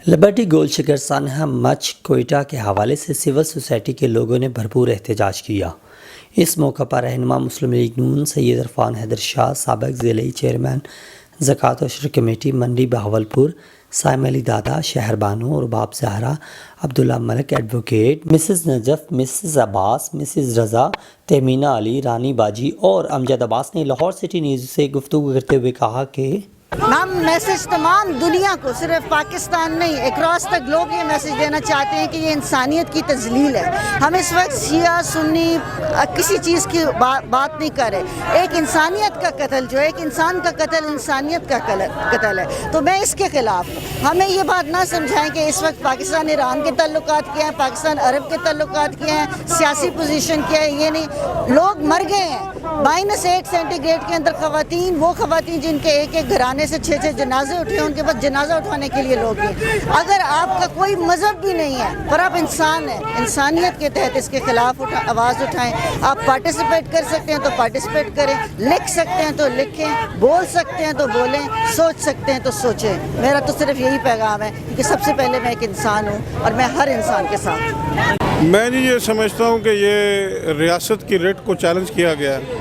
Liberty gold شکر سانحہ مچ کوئٹہ کے حوالے سے سول سوسائٹی کے لوگوں نے بھرپور احتجاج کیا۔ اس موقع پر رہنما مسلم لیگ نون سید عرفان حیدر شاہ، سابق ضلعی چیئرمین زکوٰۃ و عشر کمیٹی منڈی بہاولپور، سائمہ علی دادا، شہر بانو، رباب زہرا، عبداللہ ملک ایڈوکیٹ، مسز نجف، مسز عباس، مسز رضا، تہمینہ علی، رانی باجی اور امجد عباس نے لاہور سٹی نیوز سے گفتگو کرتے ہوئے کہا کہ ہم میسج تمام دنیا کو، صرف پاکستان نہیں، اکراس دا گلوب یہ میسج دینا چاہتے ہیں کہ یہ انسانیت کی تذلیل ہے۔ ہم اس وقت شیعہ سنی کسی چیز کی بات نہیں کر رہے۔ ایک انسانیت کا قتل، جو ایک انسان کا قتل انسانیت کا قتل ہے، تو میں اس کے خلاف ہوں۔ ہمیں یہ بات نہ سمجھائیں کہ اس وقت پاکستان ایران کے تعلقات کیا ہیں، پاکستان عرب کے تعلقات کیا ہیں، سیاسی پوزیشن کیا ہے، یہ نہیں۔ لوگ مر گئے ہیں -1 سینٹی گریڈ کے اندر۔ خواتین، وہ خواتین جن کے ایک ایک گھرانے سے 6 جنازے اٹھے، ان کے پاس جنازہ اٹھانے کے لیے لوگ ہیں۔ اگر آپ کا کوئی مذہب بھی نہیں ہے پر آپ انسان ہیں، انسانیت کے تحت اس کے خلاف آواز اٹھائیں۔ آپ پارٹیسپیٹ کر سکتے ہیں تو پارٹیسپیٹ کریں، لکھ سکتے ہیں تو لکھیں، بول سکتے ہیں تو بولیں، سوچ سکتے ہیں تو سوچیں۔ میرا تو صرف یہی پیغام ہے کہ سب سے پہلے میں ایک انسان ہوں اور میں ہر انسان کے ساتھ ہوں۔ میں یہ سمجھتا ہوں کہ یہ ریاست کی ریٹ کو چیلنج کیا گیا ہے۔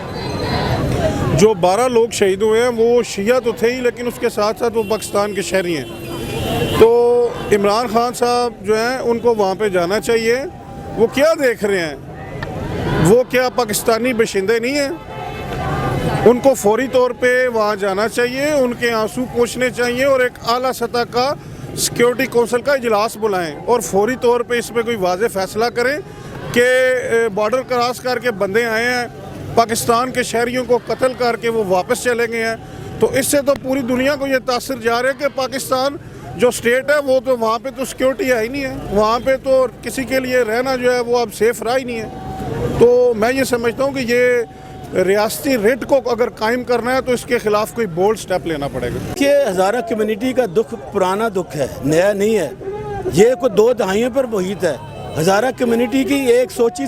جو 12 لوگ شہید ہوئے ہیں وہ شیعہ تو تھے ہی، لیکن اس کے ساتھ ساتھ وہ پاکستان کے شہری ہیں۔ تو عمران خان صاحب جو ہیں ان کو وہاں پہ جانا چاہیے۔ وہ کیا دیکھ رہے ہیں؟ وہ کیا پاکستانی باشندے نہیں ہیں؟ ان کو فوری طور پہ وہاں جانا چاہیے، ان کے آنسو پوچھنے چاہیے اور ایک اعلیٰ سطح کا سیکیورٹی کونسل کا اجلاس بلائیں اور فوری طور پہ اس پہ کوئی واضح فیصلہ کریں کہ بارڈر کراس کر کے بندے آئے ہیں، پاکستان کے شہریوں کو قتل کر کے وہ واپس چلے گئے ہیں۔ تو اس سے تو پوری دنیا کو یہ تاثر جا رہا ہے کہ پاکستان جو سٹیٹ ہے وہ تو وہاں پہ تو سیکیورٹی ہے ہی نہیں ہے، وہاں پہ تو کسی کے لیے رہنا جو ہے وہ اب سیف رہا ہی نہیں ہے۔ تو میں یہ سمجھتا ہوں کہ یہ ریاستی ریٹ کو اگر قائم کرنا ہے تو اس کے خلاف کوئی بولڈ سٹیپ لینا پڑے گا۔ کہ ہزارہ کمیونٹی کا دکھ پرانا دکھ ہے، نیا نہیں ہے۔ یہ کوئی 2 دہائیوں پر محیط ہے۔ ہزارہ کمیونٹی کی ایک سوچی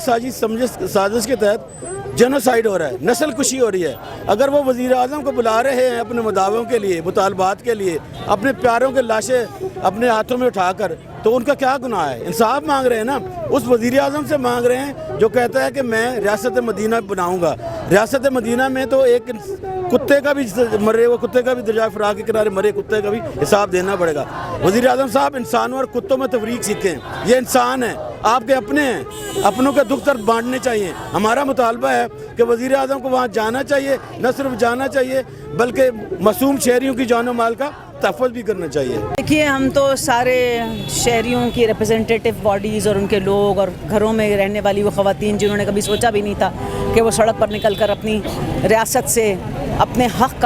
سازش کے تحت جنوسائیڈ ہو رہا ہے، نسل کشی ہو رہی ہے۔ اگر وہ وزیر اعظم کو بلا رہے ہیں اپنے مداووں کے لیے، مطالبات کے لیے، اپنے پیاروں کے لاشیں اپنے ہاتھوں میں اٹھا کر، تو ان کا کیا گناہ ہے؟ انصاف مانگ رہے ہیں نا، اس وزیر اعظم سے مانگ رہے ہیں جو کہتا ہے کہ میں ریاست مدینہ بناؤں گا۔ ریاست مدینہ میں تو ایک کتے کا بھی مرے ہوئے کتے کا بھی دریائے فرات کے کنارے مرے کتے کا بھی حساب دینا پڑے گا۔ وزیر اعظم صاحب انسانوں اور کتوں میں تفریق سیکھیں۔ یہ انسان ہیں، آپ کے اپنے ہیں، اپنوں کے دکھ درد بانٹنے چاہیے۔ ہمارا مطالبہ ہے کہ وزیر اعظم کو وہاں جانا چاہیے، نہ صرف جانا چاہیے بلکہ معصوم شہریوں کی جان و مال کا تحفظ بھی کرنا چاہیے۔ دیکھیے، ہم تو سارے شہریوں کی ریپرزینٹیٹیو باڈیز اور ان کے لوگ اور گھروں میں رہنے والی وہ خواتین جنہوں نے کبھی سوچا بھی نہیں تھا کہ وہ سڑک پر نکل کر اپنی ریاست سے اپنے حق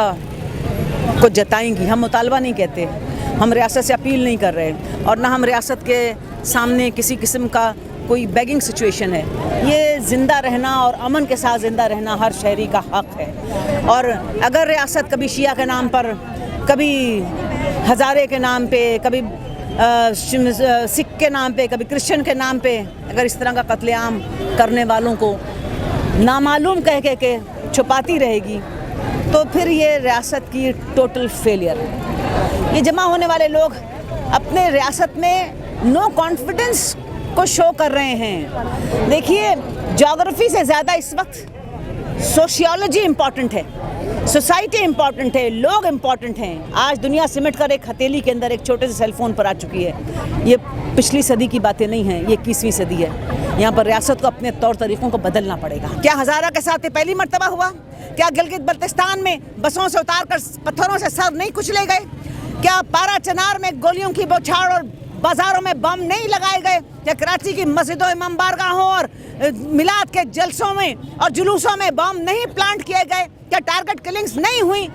کو جتائیں گی۔ ہم مطالبہ نہیں کہتے، ہم ریاست سے اپیل نہیں کر رہے، اور نہ ہم ریاست کے سامنے کسی قسم کا کوئی بیگنگ سچویشن ہے۔ یہ زندہ رہنا اور امن کے ساتھ زندہ رہنا ہر شہری کا حق ہے۔ اور اگر ریاست کبھی شیعہ کے نام پر، کبھی ہزارے کے نام پہ، کبھی سکھ کے نام پہ، کبھی کرسچن کے نام پہ اگر اس طرح کا قتل عام کرنے والوں کو نامعلوم کہہ کے چھپاتی رہے گی تو پھر یہ ریاست کی ٹوٹل فیلئر ہے۔ یہ جمع ہونے والے لوگ اپنے ریاست میں نو کانفیڈنس کو شو کر رہے ہیں۔ دیکھیے، جغرافی سے زیادہ اس وقت سوشیالوجی امپورٹنٹ ہے، سوسائٹی امپورٹنٹ ہے، لوگ امپورٹنٹ ہیں۔ آج دنیا سمٹ کر ایک ہتھیلی کے اندر ایک چھوٹے سے سیل فون پر آ چکی ہے۔ یہ پچھلی صدی کی باتیں نہیں ہیں، یہ 21ویں صدی ہے۔ یہاں پر ریاست کو اپنے طور طریقوں کو بدلنا پڑے گا۔ کیا ہزارہ کے ساتھ یہ پہلی مرتبہ ہوا؟ کیا گلگت بلتستان میں بسوں سے اتار کر پتھروں سے سر نہیں کچلے گئے؟ کیا پارا چنار میں گولیوں کی بوچھاڑ اور بازاروں میں بم نہیں لگائے گئے؟ کیا کراچی کی مسجدوں، امام بارگاہوں اور میلاد کے جلسوں میں اور جلوسوں میں بم نہیں پلانٹ کیے گئے؟ کیا ٹارگٹ کلنگز نہیں ہوئی؟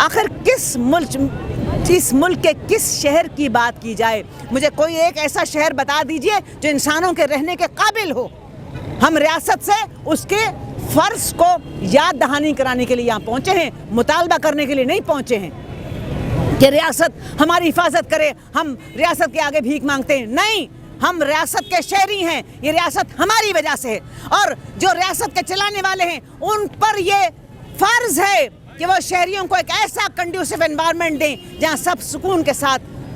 آخر اس ملک کے کس شہر کی بات کی جائے؟ مجھے کوئی ایک ایسا شہر بتا دیجئے جو انسانوں کے رہنے کے قابل ہو۔ ہم ریاست سے اس کے فرض کو یاد دہانی کرانے کے لیے یہاں پہنچے ہیں، مطالبہ کرنے کے لیے نہیں پہنچے ہیں کہ ریاست ہماری حفاظت کرے، ہم ریاست کے آگے بھیک مانگتے ہیں۔ نہیں، ہم ریاست کے شہری ہیں، یہ ریاست ہماری وجہ سے ہے، اور جو ریاست کے چلانے والے ہیں ان پر یہ فرض ہے کہ وہ شہریوں کو ایک ایسا کنڈیوسو انوائرمنٹ دیں جہاں سب سکون کے ساتھ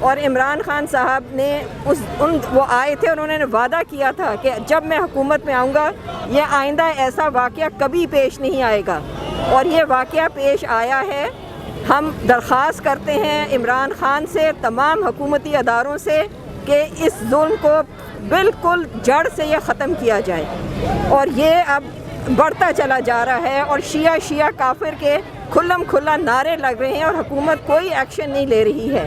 اور عمران خان صاحب نے وہ آئے تھے اور انہوں نے وعدہ کیا تھا کہ جب میں حکومت میں آؤں گا یہ آئندہ ایسا واقعہ کبھی پیش نہیں آئے گا، اور یہ واقعہ پیش آیا ہے۔ ہم درخواست کرتے ہیں عمران خان سے، تمام حکومتی اداروں سے، کہ اس ظلم کو بالکل جڑ سے یہ ختم کیا جائے، اور یہ اب بڑھتا چلا جا رہا ہے اور شیعہ کافر کے کھلم کھلا نعرے لگ رہے ہیں اور حکومت کوئی ایکشن نہیں لے رہی ہے۔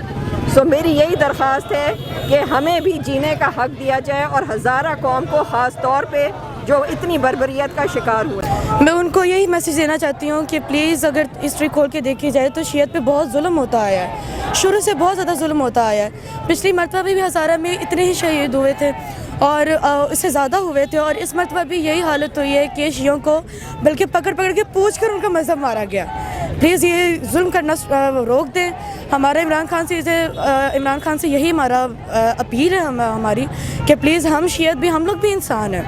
سو میری یہی درخواست ہے کہ ہمیں بھی جینے کا حق دیا جائے، اور ہزارہ قوم کو خاص طور پہ جو اتنی بربریت کا شکار ہوئے۔ میں ان کو یہی میسیج دینا چاہتی ہوں کہ پلیز اگر ہسٹری کھول کے دیکھی جائے تو شیعت پہ بہت ظلم ہوتا آیا ہے، شروع سے بہت زیادہ ظلم ہوتا آیا ہے۔ پچھلی مرتبہ بھی ہزارہ میں اتنے ہی شہید ہوئے تھے اور اس سے زیادہ ہوئے تھے، اور اس مرتبہ بھی یہی حالت ہوئی ہے کہ شیعوں کو بلکہ پکڑ کے پوچھ کر ان کا مذہب مارا گیا۔ پلیز یہ ظلم کرنا روک دیں۔ ہمارا عمران خان سے یہی ہمارا اپیل ہے ہماری کہ پلیز ہم لوگ بھی انسان ہیں،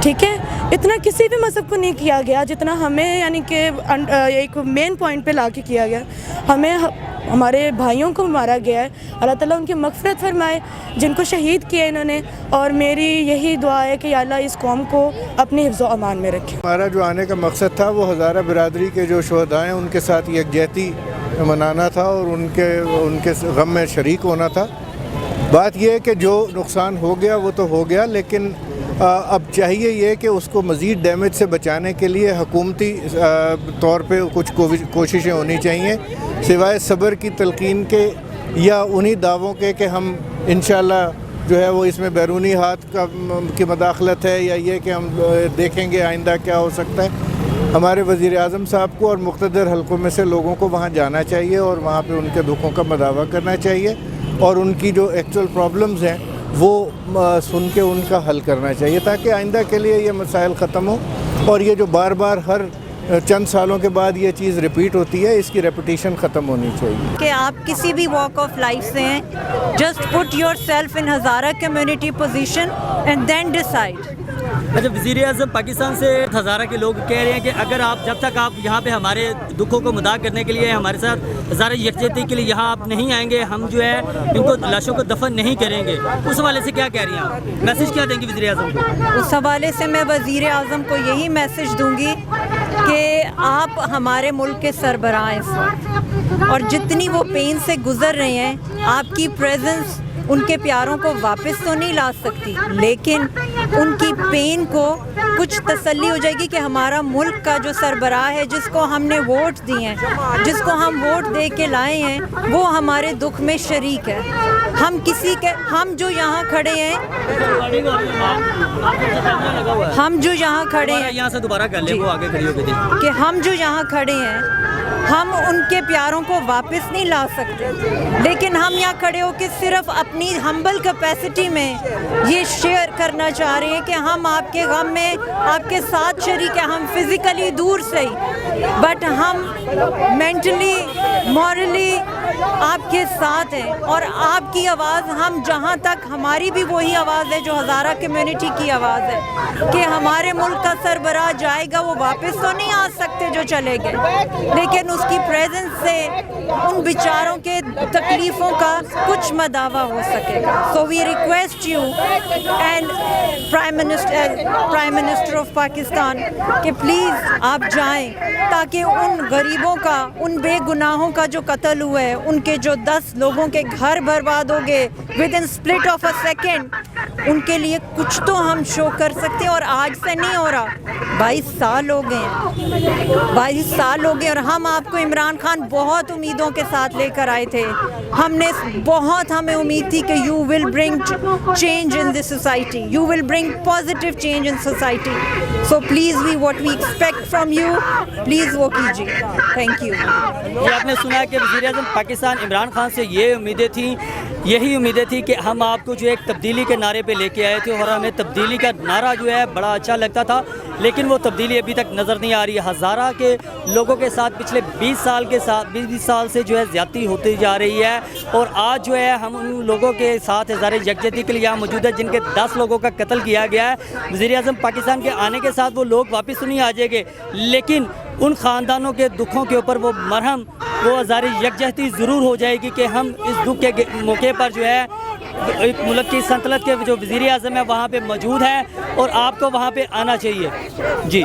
ٹھیک ہے؟ اتنا کسی بھی مذہب کو نہیں کیا گیا جتنا ہمیں، یعنی کہ ایک مین پوائنٹ پہ لا کے کیا گیا۔ ہمیں ہمارے بھائیوں کو مارا گیا ہے، اللہ تعالیٰ ان کی مغفرت فرمائے جن کو شہید کیا انہوں نے، اور میری یہی دعا ہے کہ یا اللہ اس قوم کو اپنے حفظ و امان میں رکھے۔ ہمارا جو آنے کا مقصد تھا وہ ہزارہ برادری کے جو شہداء ہیں ان کے ساتھ یکجہتی منانا تھا اور ان کے غم میں شریک ہونا تھا۔ بات یہ ہے کہ جو نقصان ہو گیا وہ تو ہو گیا، لیکن اب چاہیے یہ کہ اس کو مزید ڈیمیج سے بچانے کے لیے حکومتی طور پہ کچھ کوششیں ہونی چاہیے، سوائے صبر کی تلقین کے یا انہی دعووں کے کہ ہم انشاءاللہ جو ہے وہ اس میں بیرونی ہاتھ کی مداخلت ہے، یا یہ کہ ہم دیکھیں گے آئندہ کیا ہو سکتا ہے۔ ہمارے وزیر اعظم صاحب کو اور مقتدر حلقوں میں سے لوگوں کو وہاں جانا چاہیے اور وہاں پہ ان کے دکھوں کا مداوع کرنا چاہیے، اور ان کی جو ایکچوئل پرابلمز ہیں وہ سن کے ان کا حل کرنا چاہیے، تاکہ آئندہ کے لیے یہ مسائل ختم ہوں، اور یہ جو بار بار ہر چند سالوں کے بعد یہ چیز ریپیٹ ہوتی ہے اس کی ریپیٹیشن ختم ہونی چاہیے۔ کہ آپ کسی بھی واک آف لائف سے ہیں، just put yourself in Hazara community position and then decide. اچھا، وزیر اعظم پاکستان سے ہزارہ کے لوگ کہہ رہے ہیں کہ اگر آپ جب تک آپ یہاں پہ ہمارے دکھوں کو مداح کرنے کے لیے ہمارے ساتھ ہزارہ یکجہتی کے لیے یہاں آپ نہیں آئیں گے، ہم جو ہے ان کو لاشوں کو دفن نہیں کریں گے۔ اس حوالے سے کیا کہہ رہی ہیں آپ؟ میسج کیا دیں گے وزیر اعظم کو؟ اس حوالے سے میں وزیر اعظم کو یہی میسج دوں گی کہ آپ ہمارے ملک کے سربراہ ہیں اس وقت، اور جتنی وہ پین سے گزر رہے ہیں، آپ کی پریزنس ان کے پیاروں کو واپس تو نہیں لا سکتی، لیکن ان کی پین کو کچھ تسلی ہو جائے گی کہ ہمارا ملک کا جو سربراہ ہے، جس کو ہم نے ووٹ دیے ہیں، جس کو ہم ووٹ دے کے لائے ہیں، وہ ہمارے دکھ میں شریک ہے۔ ہم جو یہاں کھڑے ہیں یہاں سے دوبارہ کر لیں، وہ آگے کھڑی ہو گئی تھی کہ ہم جو یہاں کھڑے ہیں، ہم ان کے پیاروں کو واپس نہیں لا سکتے، لیکن ہم یہاں کھڑے ہو کے صرف اپنی ہمبل کیپیسٹی میں یہ شیئر کرنا چاہ رہے ہیں کہ ہم آپ کے غم میں آپ کے ساتھ شریک ہیں، ہم فزیکلی دور سے ہی، بٹ ہم مینٹلی مورلی آپ کے ساتھ ہیں، اور آپ کی آواز ہم جہاں تک، ہماری بھی وہی آواز ہے جو ہزارہ کمیونٹی کی آواز ہے کہ ہمارے ملک کا سربراہ جائے گا، وہ واپس تو نہیں آ سکتے جو چلے گئے، لیکن اس کی پریزنس سے ان بیچاروں کے تکلیفوں کا کچھ مداوع ہو سکے گا۔ So we request you and prime minister of Pakistan کہ پلیز آپ جائیں، تاکہ ان غریبوں کا، ان بے گناہوں کا جو قتل ہوا ہے، ان کے جو 10 لوگوں کے گھر برباد ہو گئے within split of a second, ان کے لیے کچھ تو ہم شو کر سکتے ہیں، اور آج سے نہیں ہو رہا، 22 سال ہو گئے ہیں، 22 سال ہو گئے، اور ہم آپ کو عمران خان بہت امیدوں کے ساتھ لے کر آئے تھے، ہمیں امید تھی کہ you will bring change in this society, you will bring positive change in society, so please what we expect from you, please وہ کیجیے۔ Thank you. یہ آپ نے سنا کہ وزیر اعظم پاکستان عمران خان سے یہی امیدیں تھیں کہ ہم آپ کو جو ایک تبدیلی کے نعرے پہ لے کے آئے تھے، اور ہمیں تبدیلی کا نعرہ جو ہے بڑا اچھا لگتا تھا، لیکن وہ تبدیلی ابھی تک نظر نہیں آ رہی ہے۔ ہزارہ کے لوگوں کے ساتھ پچھلے 20 سال سے جو ہے زیادتی ہوتی جا رہی ہے، اور آج جو ہے ہم ان لوگوں کے ساتھ ہزارہ یکجہتی کے لیے یہاں موجود ہے جن کے 10 لوگوں کا قتل کیا گیا ہے۔ وزیر اعظم پاکستان کے آنے کے ساتھ وہ لوگ واپس تو نہیں آ جائیں گے، لیکن ان خاندانوں کے دکھوں کے اوپر وہ مرہم وہ ہزاری یکجہتی ضرور ہو جائے گی کہ ہم اس دکھ کے موقع پر جو ہے ایک ملک کی سلطنت کے جو وزیر اعظم ہے وہاں پہ موجود ہیں اور آپ کو وہاں پہ آنا چاہیے. جی